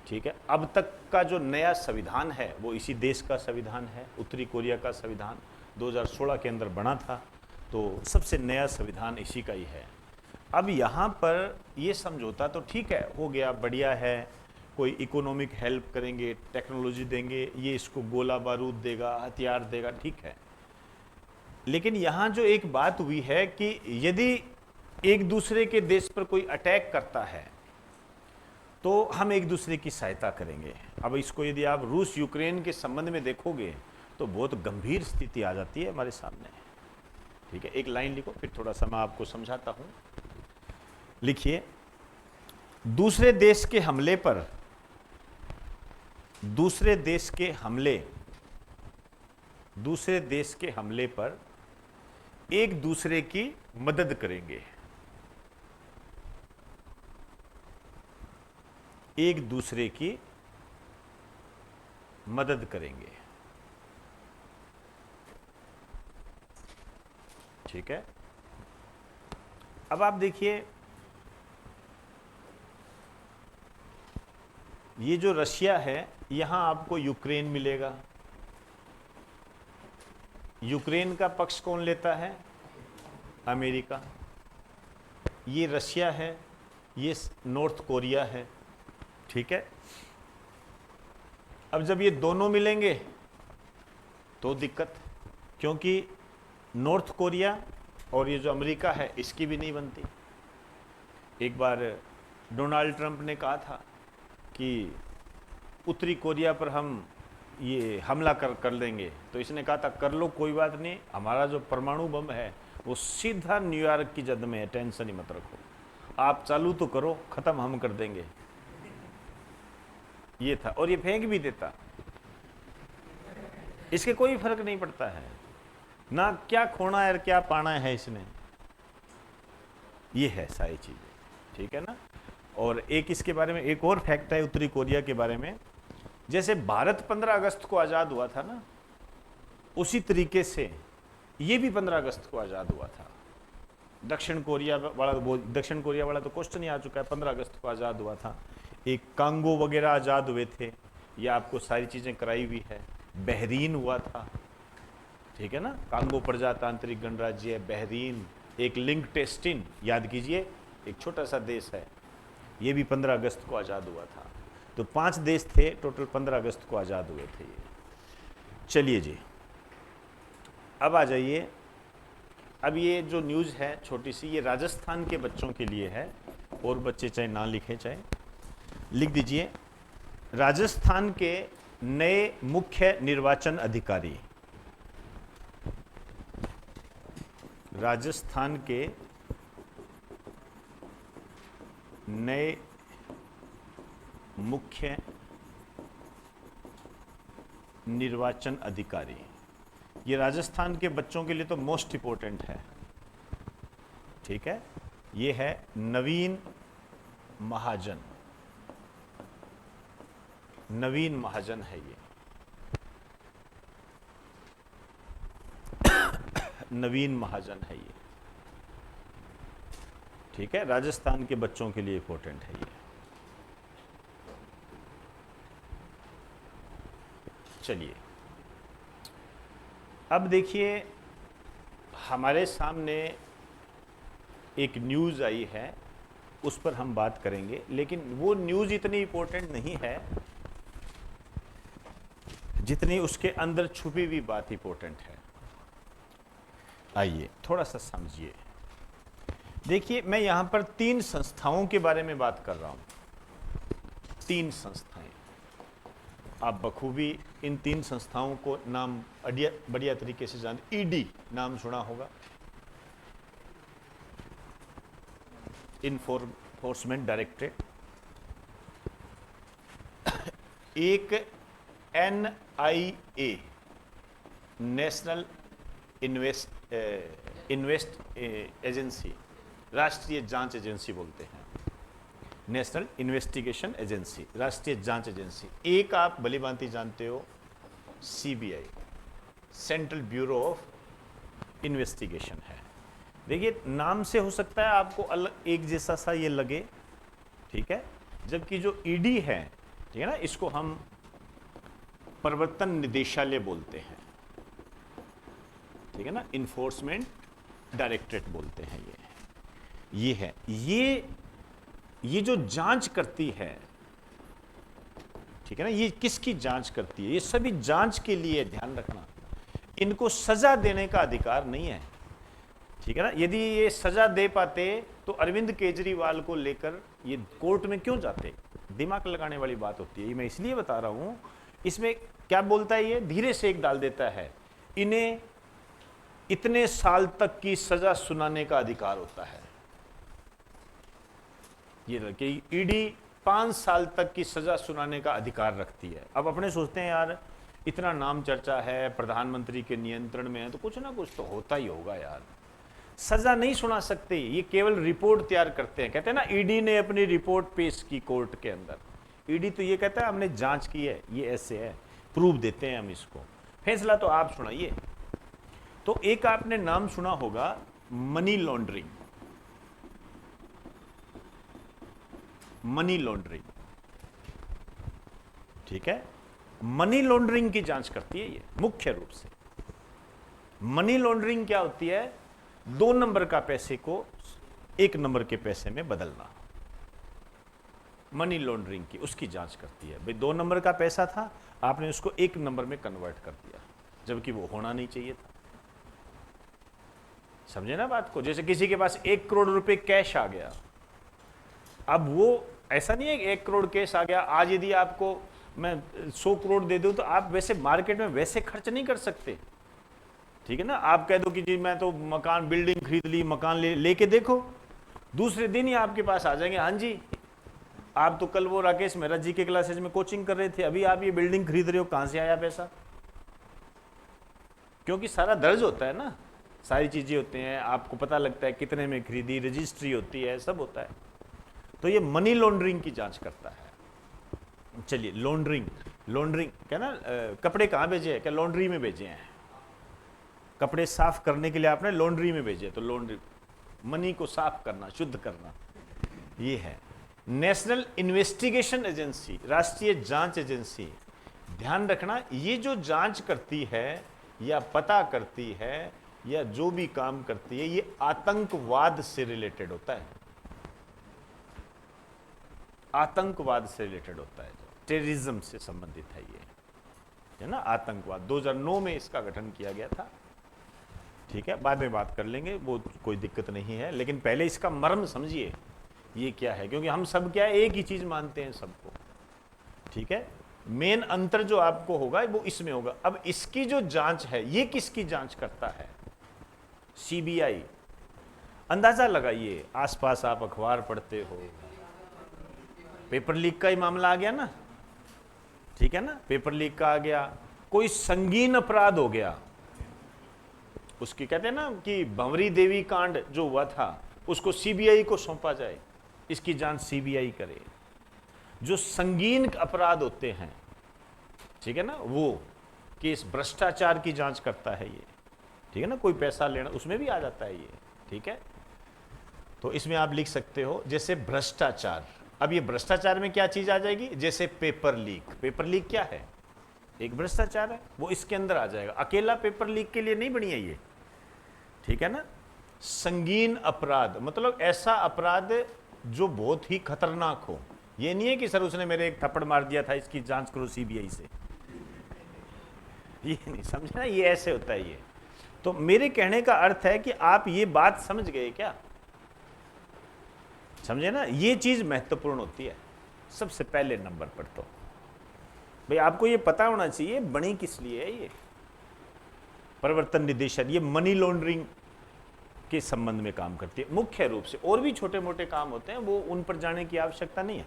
ठीक है। अब तक का जो नया संविधान है वो इसी देश का संविधान है, उत्तरी कोरिया का संविधान 2016 के अंदर बना था, तो सबसे नया संविधान इसी का ही है। अब यहाँ पर ये समझौता तो ठीक है, हो गया, बढ़िया है, कोई इकोनॉमिक हेल्प करेंगे, टेक्नोलॉजी देंगे, ये इसको गोला बारूद देगा, हथियार देगा, ठीक है। लेकिन यहाँ जो एक बात हुई है कि यदि एक दूसरे के देश पर कोई अटैक करता है तो हम एक दूसरे की सहायता करेंगे। अब इसको यदि आप रूस यूक्रेन के संबंध में देखोगे तो बहुत गंभीर स्थिति आ जाती है हमारे सामने, ठीक है। एक लाइन लिखो, फिर थोड़ा सा मैं आपको समझाता हूँ। लिखिए, दूसरे देश के हमले पर, दूसरे देश के हमले पर एक दूसरे की मदद करेंगे, एक दूसरे की मदद करेंगे, ठीक है। अब आप देखिए, ये जो रशिया है यहां आपको यूक्रेन मिलेगा। यूक्रेन का पक्ष कौन लेता है? अमेरिका। ये रशिया है, ये नॉर्थ कोरिया है, ठीक है। अब जब ये दोनों मिलेंगे तो दिक्कत, क्योंकि नॉर्थ कोरिया और ये जो अमेरिका है इसकी भी नहीं बनती। एक बार डोनाल्ड ट्रंप ने कहा था कि उत्तरी कोरिया पर हम ये हमला कर देंगे, तो इसने कहा था कर लो, कोई बात नहीं, हमारा जो परमाणु बम है वो सीधा न्यूयॉर्क की जद में है, टेंशन ही मत रखो, आप चालू तो करो, खत्म हम कर देंगे। ये था, और ये फेंक भी देता, इसके कोई फर्क नहीं पड़ता है ना, क्या खोना है और क्या पाना है इसने। ये है सारी चीजें, ठीक है ना। और एक इसके बारे में एक और फैक्ट है उत्तरी कोरिया के बारे में, जैसे भारत 15 अगस्त को आज़ाद हुआ था ना, उसी तरीके से ये भी 15 अगस्त को आज़ाद हुआ था। दक्षिण कोरिया वाला, वो दक्षिण कोरिया वाला तो क्वेश्चन ही आ चुका है, 15 अगस्त को आज़ाद हुआ था। एक कांगो वगैरह आज़ाद हुए थे, ये आपको सारी चीज़ें कराई हुई है। बहरीन हुआ था, ठीक है ना, कांगो प्रजातांत्रिक गणराज्य है, बहरीन। एक लिंकटेस्टिन, याद कीजिए, एक छोटा सा देश है, ये भी 15 अगस्त को आज़ाद हुआ था। तो 5 देश थे टोटल, 15 अगस्त को आज़ाद हुए थे ये। चलिए जी, अब आ जाइए। अब ये जो न्यूज़ है छोटी सी, ये राजस्थान के बच्चों के लिए है, और बच्चे चाहे ना लिखें, चाहे लिख दीजिए। राजस्थान के नए मुख्य निर्वाचन अधिकारी, राजस्थान के नए मुख्य निर्वाचन अधिकारी, ये राजस्थान के बच्चों के लिए तो मोस्ट इंपॉर्टेंट है, ठीक है। ये है नवीन महाजन, नवीन महाजन है ये, नवीन महाजन है ये, ठीक है। राजस्थान के बच्चों के लिए इंपॉर्टेंट है ये। चलिए, अब देखिए, हमारे सामने एक न्यूज़ आई है, उस पर हम बात करेंगे, लेकिन वो न्यूज़ इतनी इंपॉर्टेंट नहीं है जितनी उसके अंदर छुपी हुई बात इंपॉर्टेंट है। आइए थोड़ा सा समझिए। देखिए, मैं यहां पर 3 संस्थाओं के बारे में बात कर रहा हूं, 3 संस्थाएं। आप बखूबी इन 3 संस्थाओं को नाम बढ़िया तरीके से जान। ईडी नाम सुना होगा, इन्फोर्समेंट डायरेक्टरेट। एक NIA, नेशनल इन्वेस्ट एजेंसी, राष्ट्रीय जांच एजेंसी बोलते हैं, नेशनल इन्वेस्टिगेशन एजेंसी, राष्ट्रीय जांच एजेंसी। एक आप भली भांति जानते हो, CBI, central bureau of investigation है। देखिए, नाम से हो सकता है आपको अलग एक जैसा सा ये लगे, ठीक है, जबकि जो ईडी है, ठीक है ना, इसको हम प्रवर्तन निदेशालय बोलते हैं, ठीक है ना, इन्फोर्समेंट डायरेक्टरेट बोलते हैं। ये है, ये जो जांच करती है, ठीक है ना, ये किसकी जांच करती है? ये सभी जांच के लिए, ध्यान रखना, इनको सजा देने का अधिकार नहीं है, ठीक है ना। यदि ये सजा दे पाते तो अरविंद केजरीवाल को लेकर ये कोर्ट में क्यों जाते? दिमाग लगाने वाली बात होती है। ये मैं इसलिए बता रहा हूं, इसमें क्या बोलता है, ये धीरे से एक डाल देता है, इन्हें इतने साल तक की सजा सुनाने का अधिकार होता है। ये कि ईडी 5 साल तक की सजा सुनाने का अधिकार रखती है। अब अपने सोचते हैं यार, इतना नाम चर्चा है, प्रधानमंत्री के नियंत्रण में है, तो कुछ ना कुछ तो होता ही होगा यार। सजा नहीं सुना सकते, ये केवल रिपोर्ट तैयार करते हैं। कहते हैं ना, ईडी ने अपनी रिपोर्ट पेश की कोर्ट के अंदर। ईडी तो ये कहता है हमने जांच की है, ये ऐसे है, प्रूफ देते हैं हम इसको, फैसला तो आप सुनाइए। तो एक आपने नाम सुना होगा, मनी लॉन्ड्रिंग, मनी लॉन्ड्रिंग, ठीक है। मनी लॉन्ड्रिंग की जांच करती है ये मुख्य रूप से। मनी लॉन्ड्रिंग क्या होती है? 2 नंबर का पैसे को 1 नंबर के पैसे में बदलना, मनी लॉन्ड्रिंग की उसकी जांच करती है। भाई 2 नंबर का पैसा था, आपने उसको 1 नंबर में कन्वर्ट कर दिया, जबकि वो होना नहीं चाहिए था। समझे ना बात को? जैसे किसी के पास 1 करोड़ रुपए कैश आ गया, अब वो ऐसा नहीं है कि 1 करोड़ कैश आ गया, आज यदि आपको मैं 100 करोड़ दे दूं तो आप वैसे मार्केट में वैसे खर्च नहीं कर सकते, ठीक है ना। आप कह दो कि जी मैं तो मकान, बिल्डिंग खरीद ली, मकान लेके देखो, दूसरे दिन ही आपके पास आ जाएंगे, हाँ जी आप तो कल वो राकेश मेहरा जी के क्लासेज में कोचिंग कर रहे थे, अभी आप ये बिल्डिंग खरीद रहे हो, कहां से आया पैसा? क्योंकि सारा दर्ज होता है ना, सारी चीजें होती हैं, आपको पता लगता है कितने में खरीदी, रजिस्ट्री होती है, सब होता है। तो ये मनी लॉन्ड्रिंग की जांच करता है। चलिए, लॉन्ड्रिंग, लॉन्ड्रिंग क्या ना, कपड़े कहाँ भेजे हैं? क्या लॉन्ड्री में भेजे हैं? कपड़े साफ करने के लिए आपने लॉन्ड्री में भेजे, तो लॉन्ड्री। मनी को साफ करना, शुद्ध करना, ये है। नेशनल इन्वेस्टिगेशन एजेंसी, राष्ट्रीय जांच एजेंसी, ध्यान रखना ये जो जांच करती है या पता करती है या जो भी काम करती है, ये आतंकवाद से रिलेटेड होता है, आतंकवाद से रिलेटेड होता है, टेररिज्म से संबंधित है ये, है ना, आतंकवाद। 2009 में इसका गठन किया गया था, ठीक है, बाद में बात कर लेंगे, वो कोई दिक्कत नहीं है, लेकिन पहले इसका मर्म समझिए ये क्या है, क्योंकि हम सब क्या है, एक ही चीज मानते हैं सबको, ठीक है। मेन अंतर जो आपको होगा वो इसमें होगा। अब इसकी जो जांच है, ये किसकी जांच करता है? सीबीआई। अंदाजा लगाइए, आसपास आप अखबार पढ़ते हो, पेपर लीक का ही मामला आ गया ना, ठीक है ना, पेपर लीक का आ गया, कोई संगीन अपराध हो गया, उसकी कहते हैं ना कि भंवरी देवी कांड जो हुआ था उसको सीबीआई को सौंपा जाए, इसकी जांच सीबीआई करे। जो संगीन अपराध होते हैं, ठीक है ना, वो केस, भ्रष्टाचार की जांच करता है ये, ठीक है ना, कोई पैसा लेना उसमें भी आ जाता है ये, ठीक है। तो इसमें आप लिख सकते हो जैसे भ्रष्टाचार। अब ये भ्रष्टाचार में क्या चीज आ जाएगी? जैसे पेपर लीक। पेपर लीक क्या है? एक भ्रष्टाचार है, वो इसके अंदर आ जाएगा। अकेला पेपर लीक के लिए नहीं बनी है ये, ठीक है ना। संगीन अपराध मतलब ऐसा अपराध जो बहुत ही खतरनाक हो। ये नहीं है कि सर उसने मेरे एक थप्पड़ मार दिया था, इसकी जांच करो सीबीआई से, ये नहीं, समझे ना, ये ऐसे होता है ये। तो मेरे कहने का अर्थ है कि आप ये बात समझ गए क्या? समझे ना, ये चीज महत्वपूर्ण होती है सबसे पहले नंबर पर। तो भाई आपको ये पता होना चाहिए बनी किस लिए है ये प्रवर्तन निदेशालय। ये मनी लॉन्ड्रिंग के संबंध में काम करती है मुख्य रूप से, और भी छोटे मोटे काम होते हैं, वो उन पर जाने की आवश्यकता नहीं है,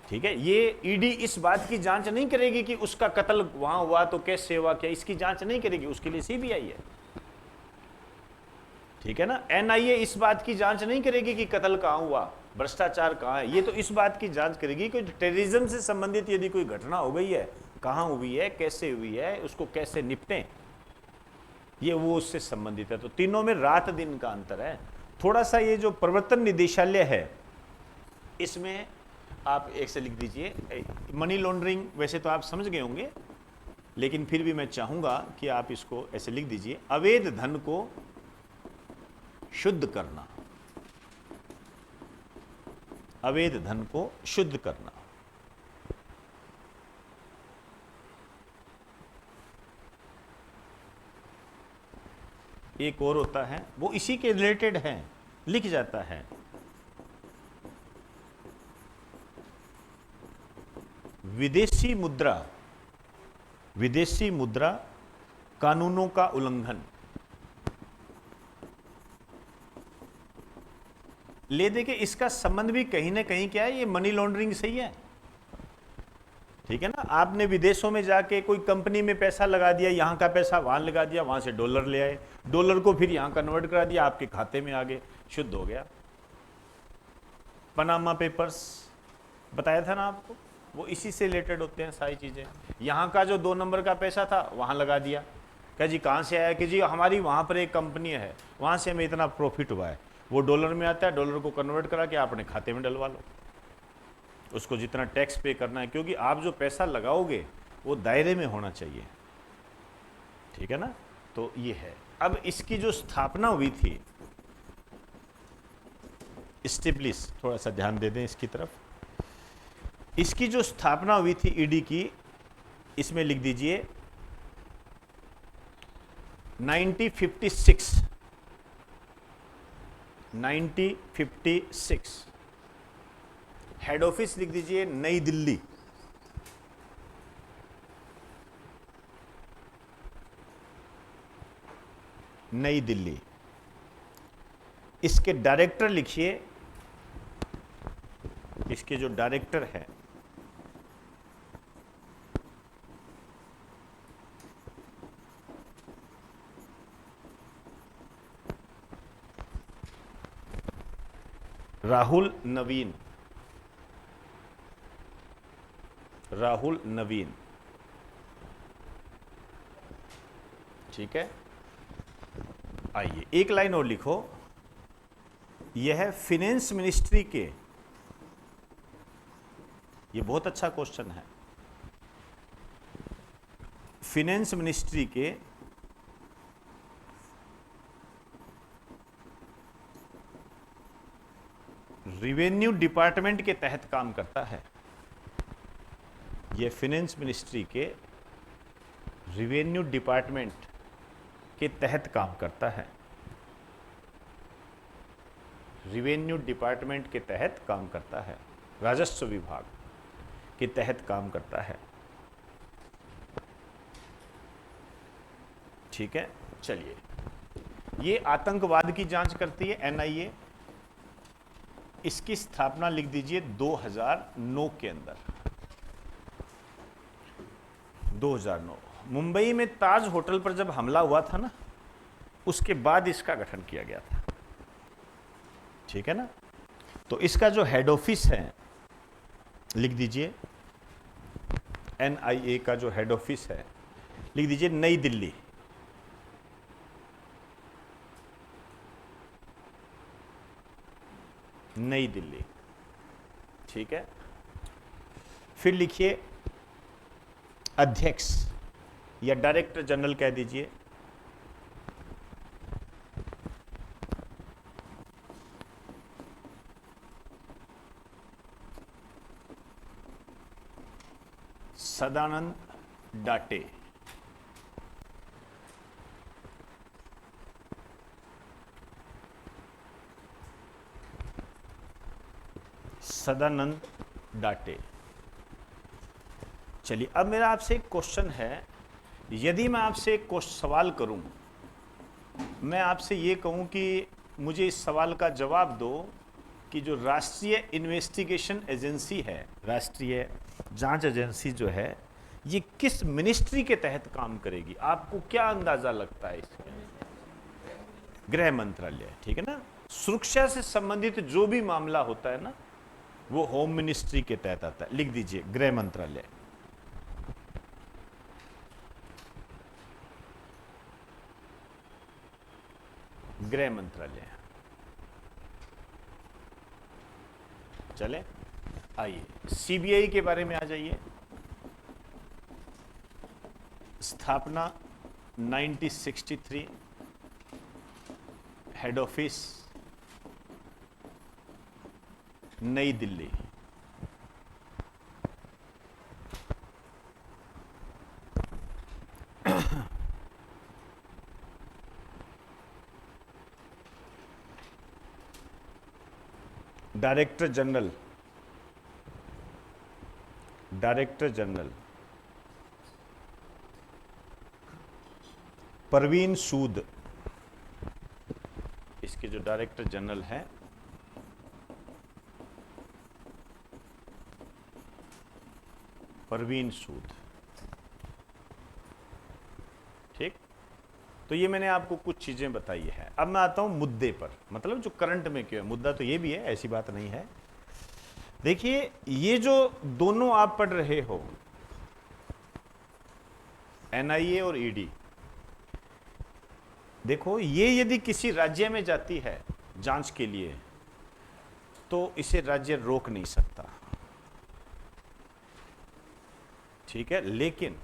ठीक है। ये ईडी इस बात की जांच नहीं करेगी कि उसका कत्ल वहां हुआ तो कैसे हुआ, क्या, इसकी जांच नहीं करेगी, उसके लिए सीबीआई है, ठीक है ना। एनआईए इस बात की जांच नहीं करेगी कि कत्ल कहां हुआ, भ्रष्टाचार कहां है, ये तो इस बात की जांच करेगी कि टेररिज्म से संबंधित यदि कोई घटना हो गई है, कहां हुई है, कैसे हुई है, उसको कैसे निपटें, ये वो उससे संबंधित है। तो तीनों में रात दिन का अंतर है थोड़ा सा। ये जो प्रवर्तन निदेशालय है, इसमें आप एक से लिख दीजिए मनी लॉन्ड्रिंग। वैसे तो आप समझ गए होंगे, लेकिन फिर भी मैं चाहूंगा कि आप इसको ऐसे लिख दीजिए, अवैध धन को शुद्ध करना, अवैध धन को शुद्ध करना। एक और होता है, वो इसी के रिलेटेड है, लिख जाता है, विदेशी मुद्रा, विदेशी मुद्रा कानूनों का उल्लंघन। ले दे के इसका संबंध भी कहीं ना कहीं क्या है, ये मनी लॉन्ड्रिंग से ही है, ठीक है ना। आपने विदेशों में जाके कोई कंपनी में पैसा लगा दिया, यहां का पैसा वहां लगा दिया, वहां से डॉलर ले आए, डॉलर को फिर यहां कन्वर्ट करा दिया, आपके खाते में आ गए, शुद्ध हो गया। पनामा पेपर्स बताया था ना आपको, वो इसी से रिलेटेड होते हैं सारी चीजें। यहां का जो 2 नंबर का पैसा था वहां लगा दिया, कह जी कहां से आया, कि जी हमारी वहां पर एक कंपनी है, वहां से हमें इतना प्रॉफिट हुआ है, वो डॉलर में आता है, डॉलर को कन्वर्ट करा के अपने खाते में डलवा लो, उसको जितना टैक्स पे करना है, क्योंकि आप जो पैसा लगाओगे वो दायरे में होना चाहिए, ठीक है ना। तो ये है। अब इसकी जो स्थापना हुई थी, स्टेब्लिश, थोड़ा सा ध्यान दे दें इसकी तरफ, इसकी जो स्थापना हुई थी ईडी की, इसमें लिख दीजिए 1956, 1956। हेड ऑफिस लिख दीजिए नई दिल्ली, नई दिल्ली। इसके डायरेक्टर लिखिए, इसके जो डायरेक्टर है राहुल नवीन, राहुल नवीन, ठीक है। आइए एक लाइन और लिखो, यह है फिनेंस मिनिस्ट्री के, ये बहुत अच्छा क्वेश्चन है, फिनेंस मिनिस्ट्री के रिवेन्यू डिपार्टमेंट के तहत काम करता है। यह फिनेंस मिनिस्ट्री के रिवेन्यू डिपार्टमेंट के तहत काम करता है, रिवेन्यू डिपार्टमेंट के तहत काम करता है, राजस्व विभाग के तहत काम करता है। ठीक है, चलिए, ये आतंकवाद की जांच करती है एनआईए। इसकी स्थापना लिख दीजिए 2009 के अंदर, 2009 मुंबई में ताज होटल पर जब हमला हुआ था ना, उसके बाद इसका गठन किया गया था। ठीक है ना, तो इसका जो हेड ऑफिस है लिख दीजिए, एनआईए का जो हेड ऑफिस है लिख दीजिए नई दिल्ली। नई दिल्ली, ठीक है। फिर लिखिए अध्यक्ष या डायरेक्टर जनरल कह दीजिए सदानंद डाटे। सदानंद डाटे। चलिए, अब मेरा आपसे एक क्वेश्चन है, यदि मैं आपसे एक सवाल करूं, मैं आपसे ये कहूं कि मुझे इस सवाल का जवाब दो कि जो राष्ट्रीय इन्वेस्टिगेशन एजेंसी है, राष्ट्रीय जांच एजेंसी जो है, ये किस मिनिस्ट्री के तहत काम करेगी? आपको क्या अंदाजा लगता है इसके? गृह मंत्रालय, ठीक है ना। सुरक्षा से संबंधित जो भी मामला होता है ना, वो होम मिनिस्ट्री के तहत आता है। लिख दीजिए गृह मंत्रालय। गृह मंत्रालय। चले, आइए सीबीआई के बारे में आ जाइए। स्थापना 1963, head office New Delhi. Director general, director general Parveen Sood, इसके जो डायरेक्टर जनरल हैं परवीन सूद। ठीक, तो ये मैंने आपको कुछ चीजें बताई है। अब मैं आता हूं मुद्दे पर, मतलब जो करंट में क्यों है। मुद्दा तो ये भी है, ऐसी बात नहीं है। देखिए, ये जो दोनों आप पढ़ रहे हो, एनआईए और ईडी, देखो ये यदि किसी राज्य में जाती है जांच के लिए, तो इसे राज्य रोक नहीं सकता, ठीक है। लेकिन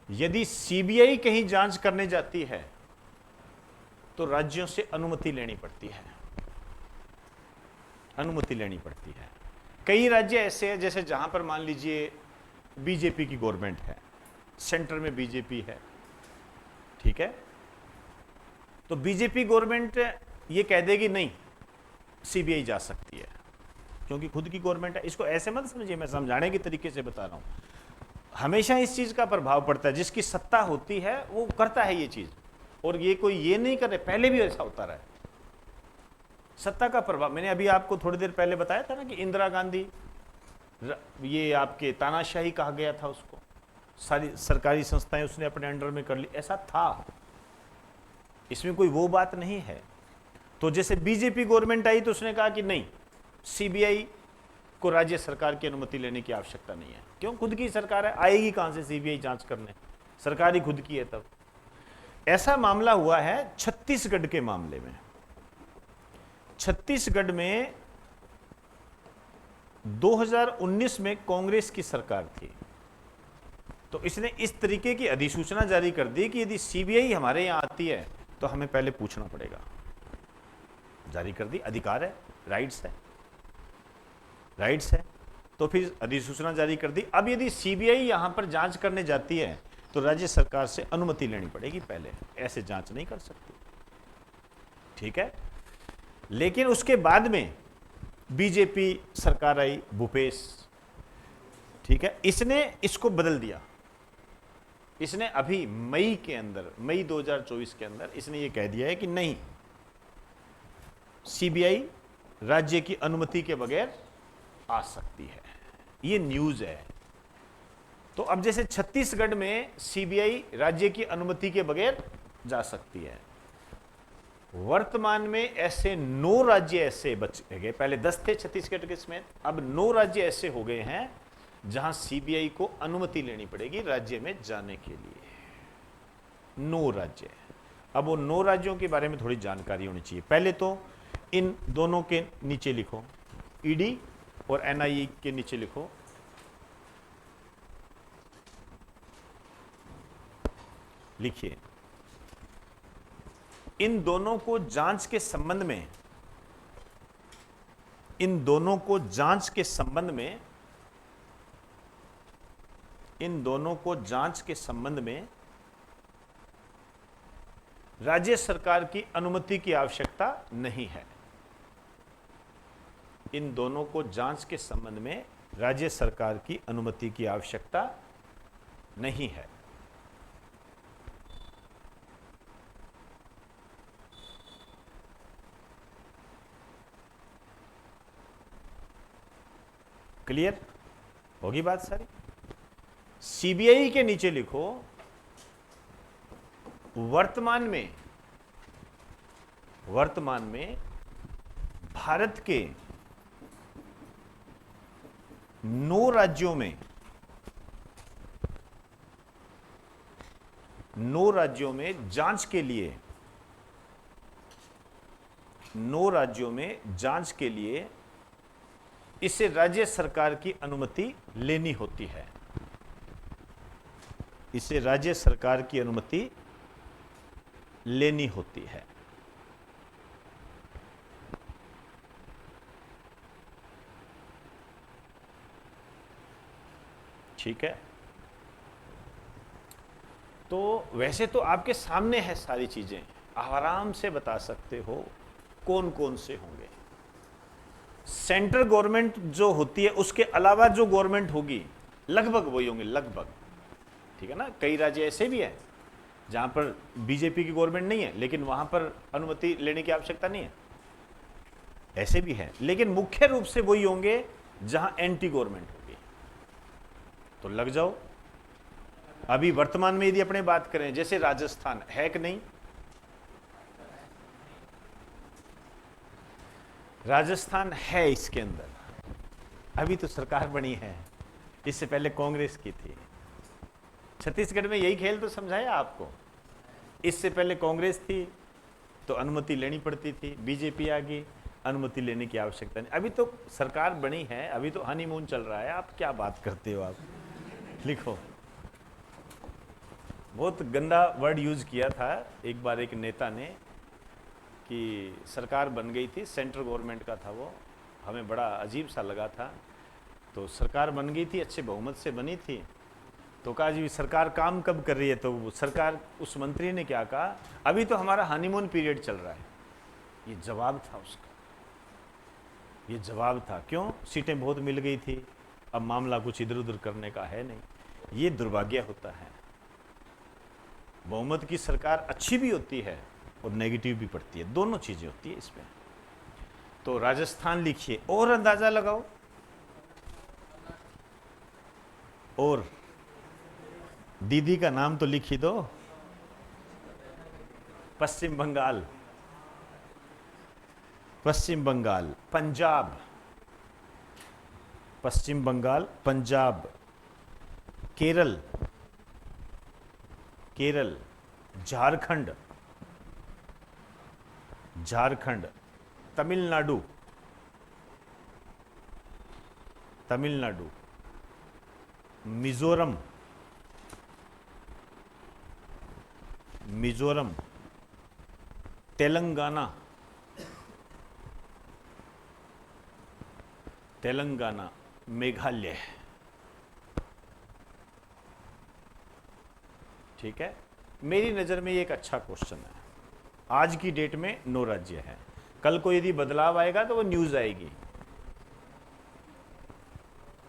यदि सीबीआई कहीं जांच करने जाती है तो राज्यों से अनुमति लेनी पड़ती है, अनुमति लेनी पड़ती है। कई राज्य ऐसे हैं जैसे जहां पर मान लीजिए बीजेपी की गवर्नमेंट है, सेंटर में बीजेपी है, ठीक है, तो बीजेपी गवर्नमेंट ये कह देगी नहीं सीबीआई जा सकती है, क्योंकि खुद की गवर्नमेंट है। इसको ऐसे मत समझिए, मैं समझाने के तरीके से बता रहा हूं। हमेशा इस चीज का प्रभाव पड़ता है, जिसकी सत्ता होती है वो करता है ये चीज, और ये कोई ये नहीं कर रहे, पहले भी ऐसा होता रहा है। सत्ता का प्रभाव, मैंने अभी आपको थोड़ी देर पहले बताया था ना कि इंदिरा गांधी, ये आपके तानाशाही कहा गया था उसको, सारी सरकारी संस्थाएं उसने अपने अंडर में कर ली, ऐसा था, इसमें कोई वो बात नहीं है। तो जैसे बीजेपी गवर्नमेंट आई तो उसने कहा कि नहीं, सीबीआई को राज्य सरकार की अनुमति लेने की आवश्यकता नहीं है। क्यों? खुद की सरकार है, आएगी कहां से सीबीआई जांच करने, सरकार ही खुद की है। तब ऐसा मामला हुआ है छत्तीसगढ़ के मामले में। छत्तीसगढ़ में 2019 में कांग्रेस की सरकार थी, तो इसने इस तरीके की अधिसूचना जारी कर दी कि यदि सीबीआई हमारे यहां आती है तो हमें पहले पूछना पड़ेगा। जारी कर दी, अधिकार है, राइट्स है। तो फिर अधिसूचना जारी कर दी। अब यदि सीबीआई यहां पर जांच करने जाती है तो राज्य सरकार से अनुमति लेनी पड़ेगी पहले, ऐसे जांच नहीं कर सकती, ठीक है। लेकिन उसके बाद में बीजेपी सरकार आई, भूपेश, ठीक है, इसने इसको बदल दिया। इसने अभी मई 2024 के अंदर इसने ये कह दिया है कि नहीं, सीबीआई राज्य की अनुमति के बगैर आ सकती है। ये न्यूज है। तो अब जैसे छत्तीसगढ़ में सीबीआई राज्य की अनुमति के बगैर जा सकती है, वर्तमान में ऐसे 9 राज्य ऐसे बच गए। पहले 10 थे छत्तीसगढ़ के समेत, अब 9 राज्य ऐसे हो गए हैं जहां सीबीआई को अनुमति लेनी पड़ेगी राज्य में जाने के लिए। 9 राज्य। अब वो 9 राज्यों के बारे में थोड़ी जानकारी होनी चाहिए। पहले तो इन दोनों के नीचे लिखो, ईडी और एनआईए के नीचे लिखो लिखिए, इन दोनों को जांच के संबंध में, इन दोनों को जांच के संबंध में, इन दोनों को जांच के संबंध में राज्य सरकार की अनुमति की आवश्यकता नहीं है। इन दोनों को जांच के संबंध में राज्य सरकार की अनुमति की आवश्यकता नहीं है। क्लियर होगी बात सारी। सीबीआई के नीचे लिखो, वर्तमान में भारत के 9 राज्यों में, 9 राज्यों में जांच के लिए, 9 राज्यों में जांच के लिए इसे राज्य सरकार की अनुमति लेनी होती है। इसे राज्य सरकार की अनुमति लेनी होती है। ठीक है। तो वैसे तो आपके सामने है सारी चीजें, आराम से बता सकते हो कौन कौन से होंगे। सेंट्रल गवर्नमेंट जो होती है उसके अलावा जो गवर्नमेंट होगी लगभग वही होंगे, लगभग, ठीक है ना। कई राज्य ऐसे भी हैं जहां पर बीजेपी की गवर्नमेंट नहीं है लेकिन वहां पर अनुमति लेने की आवश्यकता नहीं है, ऐसे भी है। लेकिन मुख्य रूप से वही होंगे जहां एंटी गवर्नमेंट होगी। तो लग जाओ। अभी वर्तमान में यदि अपने बात करें, जैसे राजस्थान है कि नहीं, राजस्थान है इसके अंदर, अभी तो सरकार बनी है, इससे पहले कांग्रेस की थी। छत्तीसगढ़ में यही खेल तो समझाया आपको। इससे पहले कांग्रेस थी तो अनुमति लेनी पड़ती थी, बीजेपी आ गई, अनुमति लेने की आवश्यकता नहीं। अभी तो सरकार बनी है, अभी तो हनीमून चल रहा है। आप क्या बात करते हो आप? लिखो। बहुत गंदा वर्ड यूज किया था एक बार एक नेता ने कि सरकार बन गई थी, सेंट्रल गवर्नमेंट का था वो, हमें बड़ा अजीब सा लगा था। तो सरकार बन गई थी, अच्छे बहुमत से बनी थी, तो कहा जी सरकार काम कब कर रही है? तो सरकार, उस मंत्री ने क्या कहा, अभी तो हमारा हनीमून पीरियड चल रहा है। ये जवाब था उसका, ये जवाब था। क्यों? सीटें बहुत मिल गई थी, अब मामला कुछ इधर उधर करने का है नहीं। ये दुर्भाग्य होता है। बहुमत की सरकार अच्छी भी होती है और नेगेटिव भी पड़ती है, दोनों चीजें होती है इसमें। तो राजस्थान लिखिए और अंदाजा लगाओ। और दीदी का नाम तो लिख ही दो। पश्चिम बंगाल, पश्चिम बंगाल, पंजाब, पश्चिम बंगाल, पंजाब, केरल, केरल, झारखंड, झारखंड, तमिलनाडु, तमिलनाडु, मिजोरम, मिजोरम, तेलंगाना, तेलंगाना, मेघालय। ठीक है, मेरी नज़र में ये एक अच्छा क्वेश्चन है। आज की डेट में 9 राज्य हैं, कल को यदि बदलाव आएगा तो वो न्यूज़ आएगी।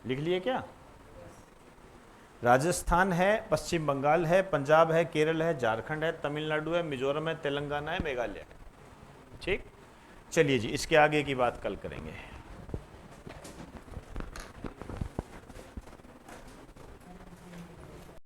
लिख लिए क्या? राजस्थान है, पश्चिम बंगाल है, पंजाब है, केरल है, झारखंड है, तमिलनाडु है, मिजोरम है, तेलंगाना है, मेघालय है। ठीक, चलिए जी, इसके आगे की बात कल करेंगे।